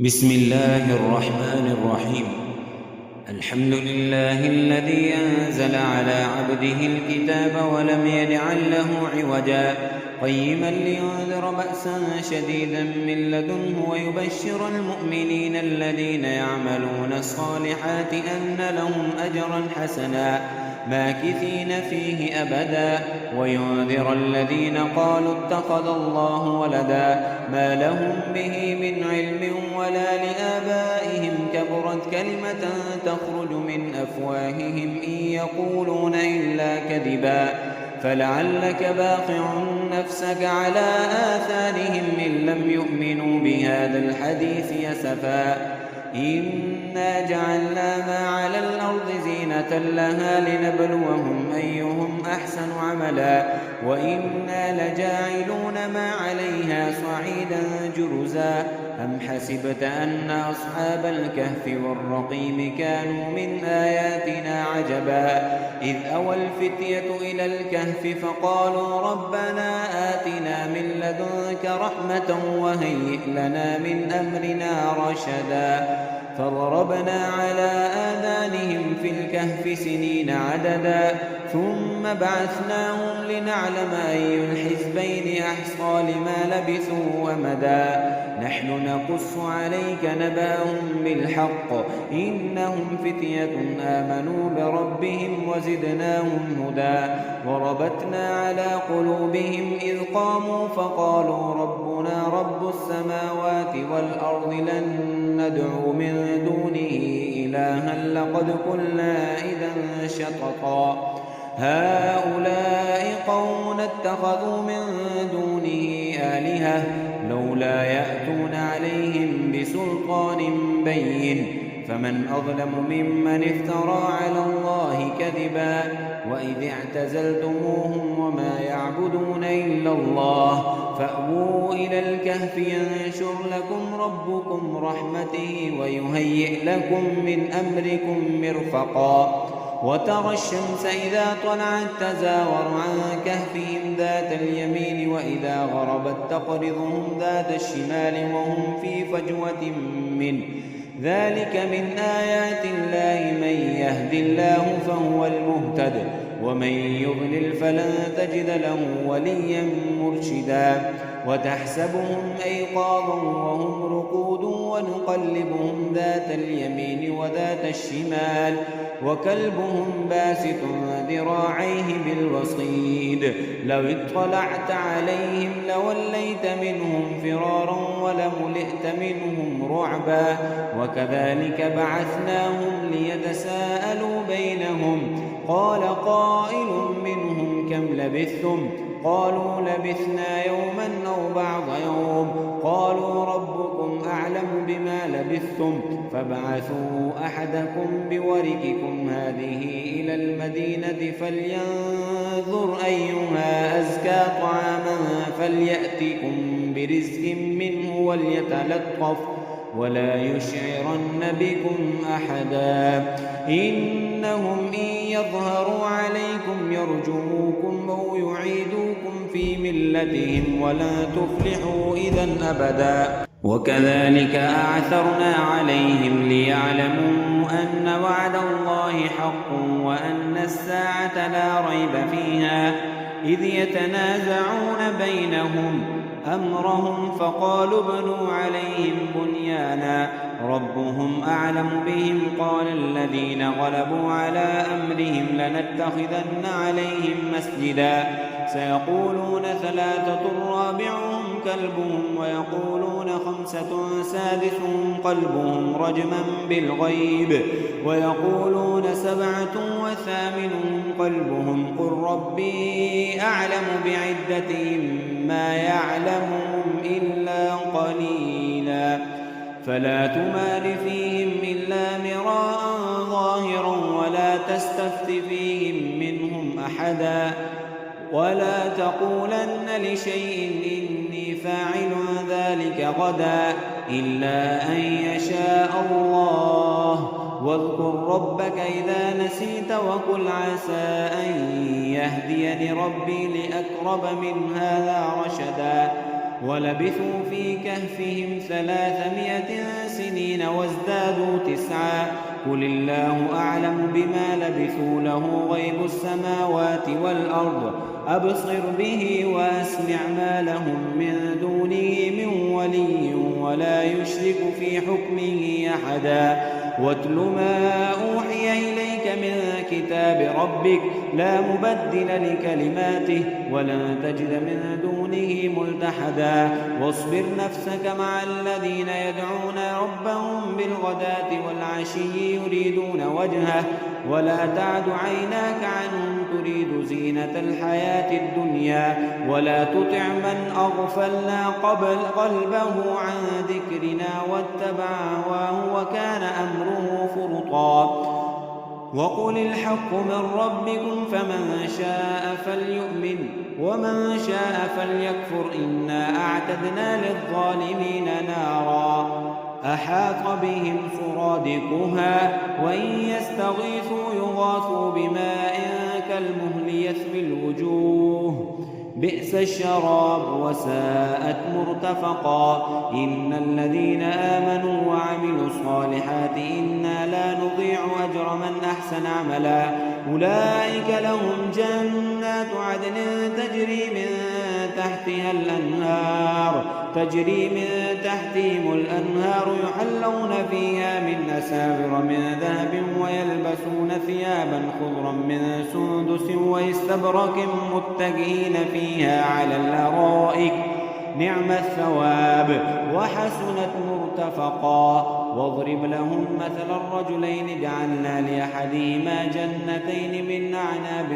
بسم الله الرحمن الرحيم. الحمد لله الذي أنزل على عبده الكتاب ولم يجعل له عوجا قيما لينذر بأسا شديدا من لدنه ويبشر المؤمنين الذين يعملون الصالحات أن لهم أجرا حسنا ماكثين فيه أبدا وينذر الذين قالوا اتخذ الله ولدا ما لهم به من علم ولا لآبائهم كبرت كلمة تخرج من أفواههم إن يقولون إلا كذبا فلعلك باخع نفسك على آثارهم إن لم يؤمنوا بهذا الحديث يسفا إنا جعلنا ما على الأرض زينة لها لنبلوهم أيهم أحسن عملا وإنا لجاعلون ما عليها صعيدا جرزا أم حسبت أن أصحاب الكهف والرقيم كانوا من آياتنا عجبا إذ أوى الفتية إلى الكهف فقالوا ربنا آتنا من لدنك رحمة وهيئ لنا من أمرنا رشدا فضربنا على آذانهم في الكهف سنين عددا ثم بعثناهم لنعلم أي الحزبين أحصى لما لبثوا أمدا نحن نقص عليك نبأهم بالحق إنهم فتية آمنوا بربهم وزدناهم هدى وربتنا على قلوبهم إذ قاموا فقالوا ربنا رب السماوات والأرض لن ندعو من دونه إلها لقد قلنا إذا شططا هؤلاء قوم اتخذوا من دونه آلهة لولا يأتون عليهم بسلطان بين فمن أظلم ممن افترى على الله كذبا وإذ اعتزلتموهم وما يعبدون إلا الله فأووا إلى الكهف ينشر لكم ربكم رحمته ويهيئ لكم من أمركم مرفقا وترى الشمس إذا طلعت تزاور عن كهفهم ذات اليمين وإذا غربت تقرضهم ذات الشمال وهم في فجوة منه ذلك من آيات الله من يهد الله فهو المهتد ومن يضلل فلن تجد له وليا مرشدا وتحسبهم أيقاظا وهم رقود ونقلبهم ذات اليمين وذات الشمال وكلبهم باسط ذراعيه بالوصيد لو اطلعت عليهم لوليت منهم فرارا ولملئت منهم رعبا وكذلك بعثناهم ليتساءلوا بينهم قال قائل منهم كم لبثتم قالوا لبثنا يوما أو بعض يوم قالوا ربكم أعلم بما لبثتم فابعثوا أحدكم بورقكم هذه إلى المدينة فلينظر أيها أزكى طعاما فليأتكم برزق منه وليتلطف ولا يشعرن بكم أحدا إنهم إن يظهروا عليكم يرجموكم أو يعيدوكم في ملتهم ولا تفلحوا إذا أبدا وكذلك أعثرنا عليهم ليعلموا أن وعد الله حق وأن الساعة لا ريب فيها إذ يتنازعون بينهم أمرهم فقالوا ابنوا عليهم بنيانا ربهم أعلم بهم قال الذين غلبوا على أمرهم لنتخذن عليهم مسجدا سيقولون ثلاثة رابعهم كلبهم ويقولون خمسة سادسهم قلبهم رجما بالغيب ويقولون سبعة وثامنهم قلبهم قل ربي أعلم بعدتهم ما يعلمهم إلا قليلا فلا تمار فيهم إلا مراء ظاهرا ولا تستفت فيهم منهم أحدا ولا تقولن لشيء إني فاعل ذلك غدا إلا أن يشاء الله واذكر ربك إذا نسيت وقل عسى أن يهديني ربي لأقرب من هذا رشدا ولبثوا في كهفهم 300 سنين وازدادوا 9. قل الله أعلم بما لبثوا له غيب السماوات والأرض أبصر به وأسمع ما لهم من دونه من ولي ولا يشرك في حكمه أحدا. واتل ما أوحي إليك من كتاب ربك لا مبدل لكلماته ولن تجد من دونه ملتحدا. واصبر نفسك مع الذين يدعون ربهم بالغداة والعشي يريدون وجهه ولا تعد عيناك عنهم تريد زينة الحياة الدنيا ولا تطع من أغفلنا قلبه عن ذكرنا واتبع هواه وكان أمره فرطا. وقل الحق من ربكم فمن شاء فليؤمن ومن شاء فليكفر إنا أعتدنا للظالمين نارا أحاط بهم سرادقها وإن يستغيثوا يغاثوا بماء كالمهل يشوي الوجوه بئس الشراب وساءت مرتفقا. إن الذين آمنوا وعملوا الصالحات إنا لا نضيع أجر من أحسن عملا. أولئك لهم جنات عدن تجري من تحتهم الأنهار يحلون فيها من أساور من ذهب ويلبسون ثيابا خضرا من سندس واستبرق متكئين فيها على الأرائك نعم الثواب وحسنت مرتفقا. واضرب لهم مثل الرجلين جعلنا لأحدهما جنتين من أعناب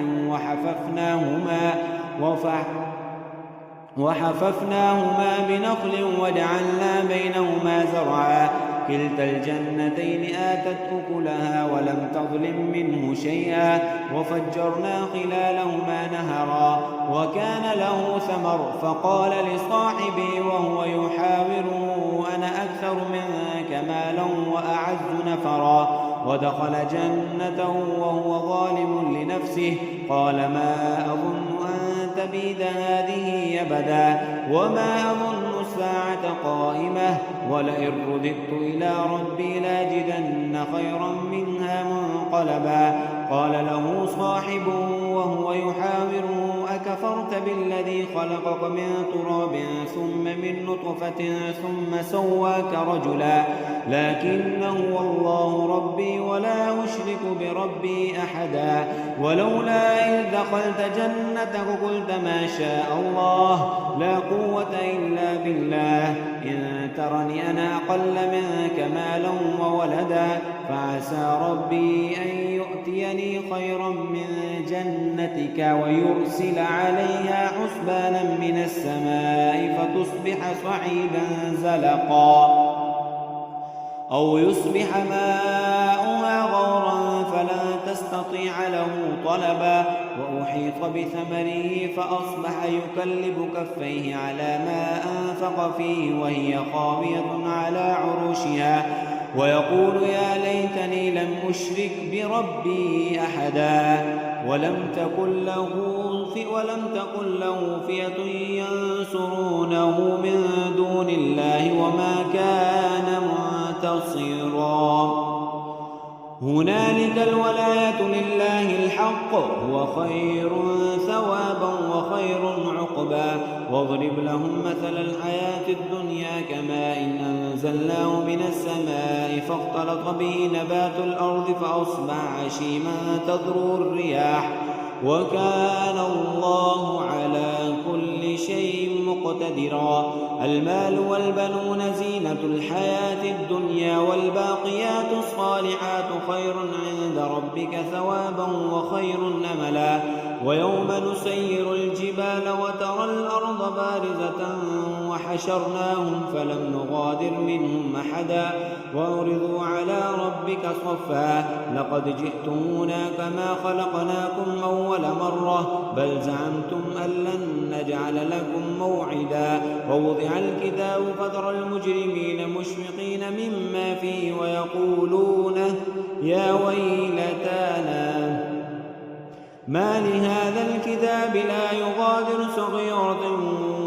وحففناهما بنخل وجعلنا بينهما زرعا كلتا الجنتين آتت أكلها ولم تظلم منه شيئا وفجرنا خلالهما نهرا وكان له ثمر فقال لصاحبه وهو يحاوره أنا أكثر منك مالا وأعز نفرا ودخل جنته وهو ظالم لنفسه قال ما أظن أن تبيد هذه أبدا وما أظن الساعة قائمة ولئن رددت إلى ربي لاجدن خيرا منها منقلبا. قال له صاحبه وهو يحاوره أكفرت بالذي خلقك من تراب ثم من نطفة ثم سواك رجلا لكن هو الله ربي ولا أشرك بربي أحدا. ولولا إذ دخلت جنتك قلت ما شاء الله لا قوة إلا بالله إن ترني أنا أقل منك مالا وولدا فعسى ربي أن يؤتيني خيرا من جنتك ويرسل عليها حسبانا من السماء فتصبح صعيدا زلقا أو يصبح ماؤها غورا فلا تستطيع له طلبا. وأحيط بثمره فأصبح يكلب كفيه على ما أنفق فيه وهي خاوية على عروشها ويقول يا ليتني لم أشرك بربي أحدا. ولم تكن له فئة ينصرونه من دون الله وما كان منتصرا. هنالك الولاية لله الحق هو خير ثوابا وخير عقبا. واضرب لهم مثل الحياة الدنيا كماء أنزلناه من السماء فاختلط به نبات الأرض فأصبح هشيما تذروه الرياح وكان الله على كل شيء مقتدرا. المال والبنون زينة الحياة الدنيا والباقيات الصالحات خير عند ربك ثوابا وخير أملا. ويوم نسير الجبال وترى الأرض بارزة وحشرناهم فلم نغادر منهم أحدا وعرضوا على ربك صفا لقد جئتمونا كما خلقناكم أول مرة بل زعمتم أن لن نجعل لكم موعدا. ووضع الكتاب فترى المجرمين مشفقين مما فيه ويقولون يا ويلتانا ما لهذا الكتاب لا يغادر صغيرة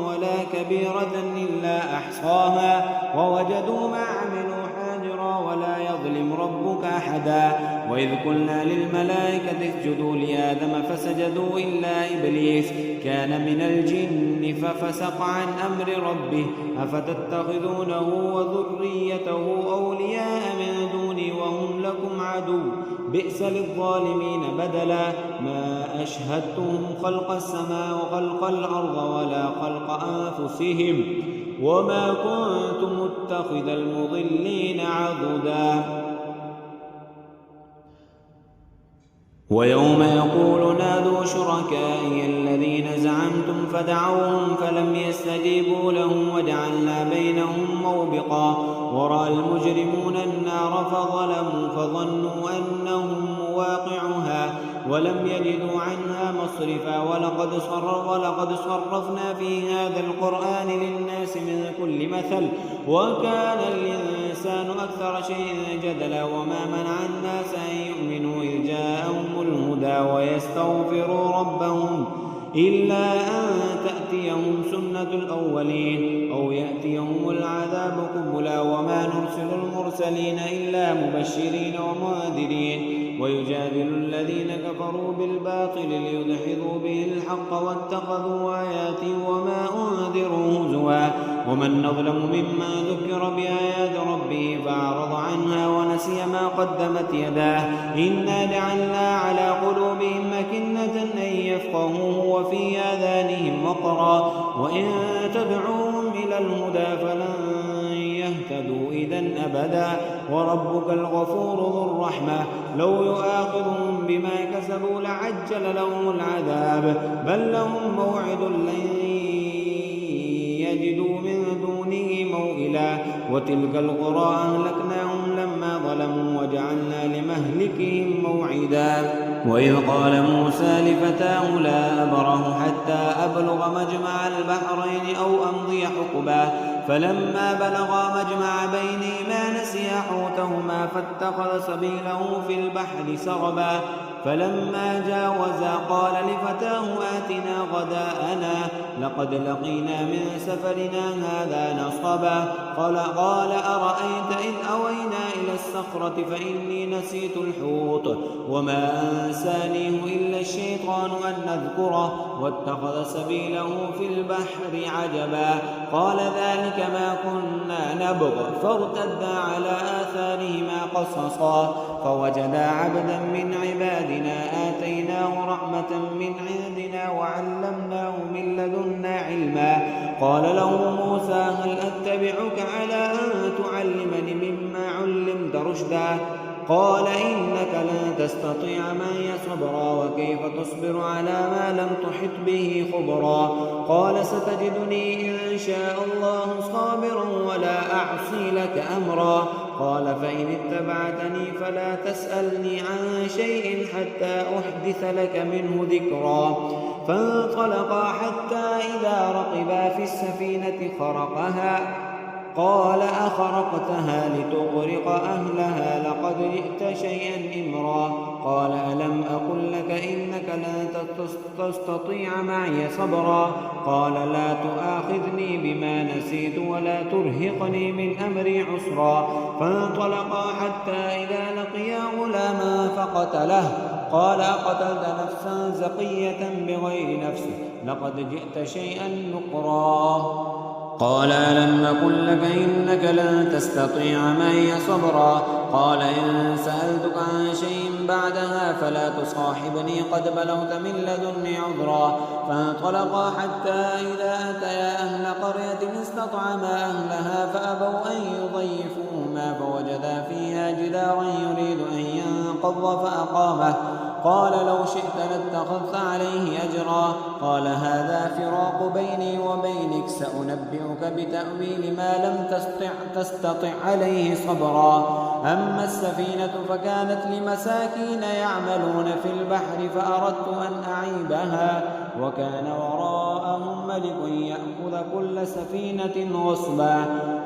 ولا كبيرة إلا أحصاها ووجدوا ما عملوا حاضرا ولا يظلم ربك أحدا. وإذ قلنا للملائكة اسجدوا لآدم فسجدوا إلا إبليس كان من الجن ففسق عن أمر ربه أفتتخذونه وذريته أولياء من دوني وهم لكم عدو بئس للظالمين بدلا. ما أشهدتهم خلق السماء وخلق الأرض ولا خلق أنفسهم وما كنت متخذ المضلين عضدا. ويوم يقول نادوا شركائي الذين زعمتم فدعوهم فلم يستجيبوا لهم وجعلنا بينهم موبقا. ورأى المجرمون النار فظنوا أنهم مواقعها ولم يجدوا عنها مصرفا. ولقد صرفنا في هذا القرآن للناس من كل مثل وكان الإنسان أكثر شيء جدلا. وما منع الناس أن يؤمنوا إذ جاءهم الهدى ويستغفروا ربهم إلا أن تأتيهم سنة الأولين أو يأتيهم العذاب قبلا. وما نرسل المرسلين إلا مبشرين ومنذرين ويجادل الذين كفروا بالباطل ليدحضوا به الحق واتخذوا آياتي وما أنذروا هزوا. ومن نظلم ممن ذكر بآيات ربه فأعرض عنها ونسي ما قدمت يداه إنا جعلنا على قلوبهم أكنة أن يفقهوه وفي آذانهم وقرا وإن تدعوهم إلى الهدى فلن يهتدوا إذن أبدا. وربك الغفور ذو الرحمة لو يؤاخذهم بما كسبوا لعجل لهم العذاب بل لهم موعد لن يجدوا من دونه موئلا. وتلك القرى أهلكناهم لما ظلموا وجعلنا لمهلكهم موعدا. وإذ قال موسى لفتاه لا أبره حتى أبلغ مجمع البحرين أو أمضي حقبا فلما بلغا مجمع بينهما نسيا حوتهما فاتخذ سبيله في البحر سربا. فلما جاوزا قال لفتاه آتنا غداءنا لقد لقينا من سفرنا هذا نصبا. قال أرأيت إذ أوينا إلى الصخرة فإني نسيت الحوت وما أنسانيه إلا الشيطان أن نذكره واتخذ سبيله في البحر عجبا. قال ذلك ما كنا نبغ فارتدا على آثارهما قصصا فوجدا عبدا من عبادنا آتيناه رحمة من عندنا وعلمناه من لدنا علما. قال له موسى هل أتبعك على أن تعلمني مما علمت رشدا؟ قال إنك لن تستطيع معي صبرا وكيف تصبر على ما لم تحط به خبرا. قال ستجدني إن شاء الله صابرا ولا أعصي لك أمرا. قال فإن اتبعتني فلا تسألني عن شيء حتى أحدث لك منه ذكرا. فانطلقا حتى إذا ركبا في السفينة خرقها قال أخرقتها لتغرق أهلها لقد جئت شيئا إمرا. قال ألم أقل لك إنك لن تستطيع معي صبرا. قال لا تؤاخذني بما نسيت ولا ترهقني من أمري عسرا. فانطلقا حتى إذا لقيا غلاما فقتله قال أقتلت نفسا زكية بغير نفس لقد جئت شيئا نكرا. قال ألم أقل لك إنك لن تستطيع معي صبرا. قال إن سألتك عن شيء بعدها فلا تصاحبني قد بلغت من لدني عذرا. فانطلقا حتى إذا أتيا أهل قرية استطعما أهلها فأبوا أن يضيفوهما فوجدا فيها جدارا يريد أن ينقض فأقامه. قال لو شئت لاتخذت عليه أجرا. قال هذا فراق بيني وبينك سأنبئك بتأويل ما لم تستطع عليه صبرا. أما السفينة فكانت لمساكين يعملون في البحر فأردت أن أعيبها وكان وراءهم ملك يأخذ كل سفينة غصبا.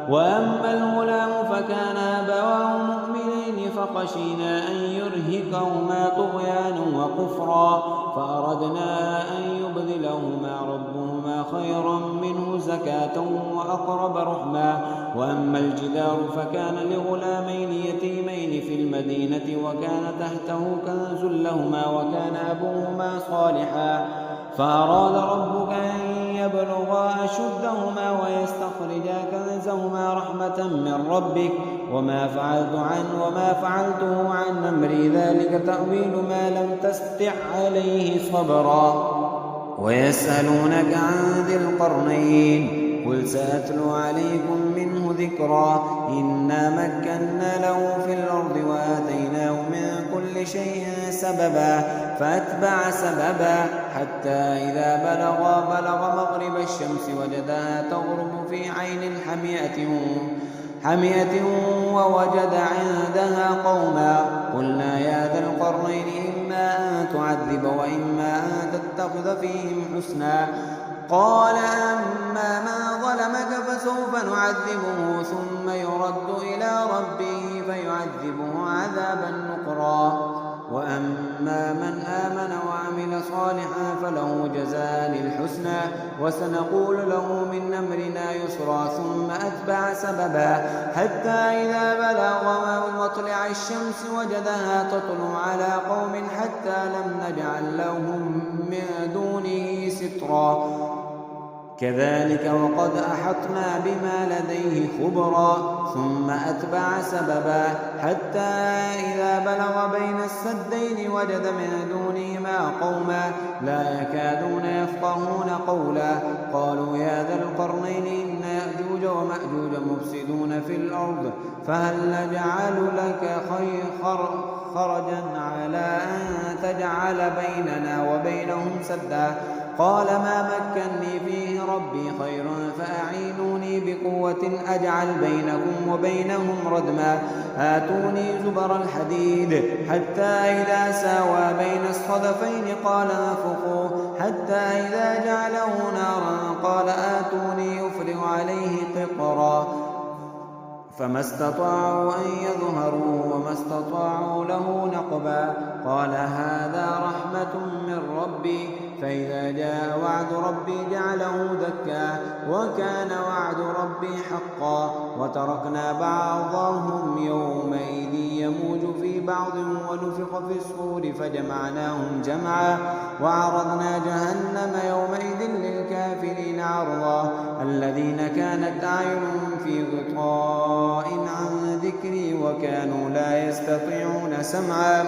وأما الغلام فكان أبواه مؤمنين فخشينا أن يرهقهما طغيانا وكفرا فأردنا أن يبدلهما ربهما أبوهما خيرا منه زكاة وأقرب رحما. وأما الجدار فكان لغلامين يتيمين في المدينة وكان تحته كنز لهما وكان أبوهما صالحا فأراد ربك أن يبلغا أشدهما ويستخرجا كنزهما رحمة من ربك وما فعلته عن أمري ذلك تأويل ما لم تستطع عليه صبرا. ويسألونك عن ذي القرنين قل سأتلو عليكم منه ذكرا. إنا مكنا له في الأرض وآتيناه من كل شيء سببا فأتبع سببا حتى إذا بلغ مغرب الشمس وجدها تغرب في عين حمية ووجد عندها قوما قلنا يا ذا القرنين إما أن تعذب وإما أن تتخذ فيهم حسنا. قال أما من ظلمك فسوف نعذبه ثم يرد إلى ربه فيعذبه عذابا نكرا. وأما من آمن وعمل صالحا فله جزاء الحسنى وسنقول له من أمرنا يسرا. ثم أتبع سببا حتى إذا بلغ مطلع الشمس وجدها تطلع على قوم حتى لم نجعل لهم من دونه سترا. كذلك وقد أحطنا بما لديه خبرا. ثم أتبع سببا حتى إذا بلغ بين السدين وجد من دونهما قوما لا يكادون يفقهون قولا قالوا يا ذا القرنين إن يأجوج ومأجوج مفسدون في الأرض فهل نجعل لك خرجا على أن تجعل بيننا وبينهم سدا. قال ما مكني فيه ربي خير فأعينوني بقوة أجعل بينكم وبينهم ردما. آتوني زبر الحديد حتى إذا ساوى بين الصدفين قال انفخوا حتى إذا جعله نارا قال آتوني يفرغ عليه قطرا فما استطاعوا أن يظهروا وما استطاعوا له نقبا. قال هذا رحمة من ربي فإذا جاء وعد ربي جعله دكا وكان وعد ربي حقا. وتركنا بعضهم يومئذ يموج في بعض ونفخ في الصور فجمعناهم جمعا وعرضنا جهنم يومئذ للكافرين عرضا. الذين كانت أعينهم في غطاء عن ذكري وكانوا لا يستطيعون سمعا.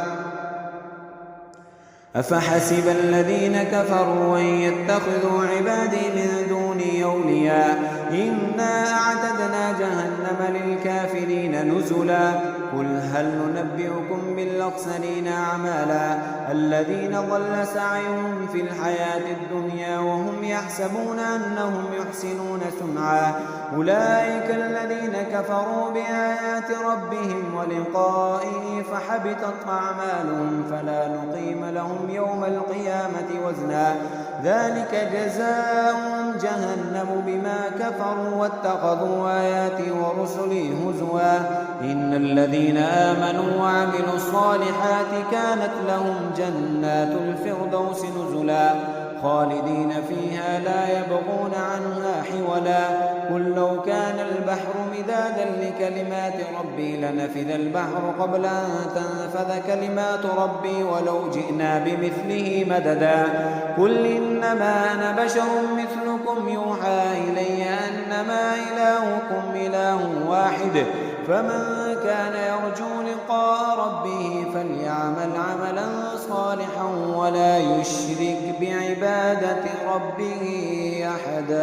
أفحسب الذين كفروا أن يتخذوا عبادي من دوني أولياء إنا أعتدنا جهنم للكافرين نزلا. قل هل ننبئكم بالأخسرين أعمالا الذين ضل سعيهم في الحياة الدنيا وهم يحسبون أنهم يحسنون صنعا. أولئك الذين كفروا بآيات ربهم ولقائه فحبطت أعمالهم فلا نقيم لهم يوم القيامة وزنا. ذلك جزاؤهم جهنم بما كفروا واتخذوا آياتي ورسلي هزوا. إن الذين آمنوا وعملوا الصالحات كانت لهم جنات الفردوس نزلا خالدين فيها لا يبغون عنها حولا. قل لو كان البحر مدادا لكلمات ربي لنفذ البحر قبل أن تنفذ كلمات ربي ولو جئنا بمثله مددا. قل إنما أنا بشر مثلكم يوحى إلي أنما إلهكم إله واحد فمن كان يرجو لقاء ربه فليعمل عملا صالحا ولا يشرك بعبادة ربه أحدا.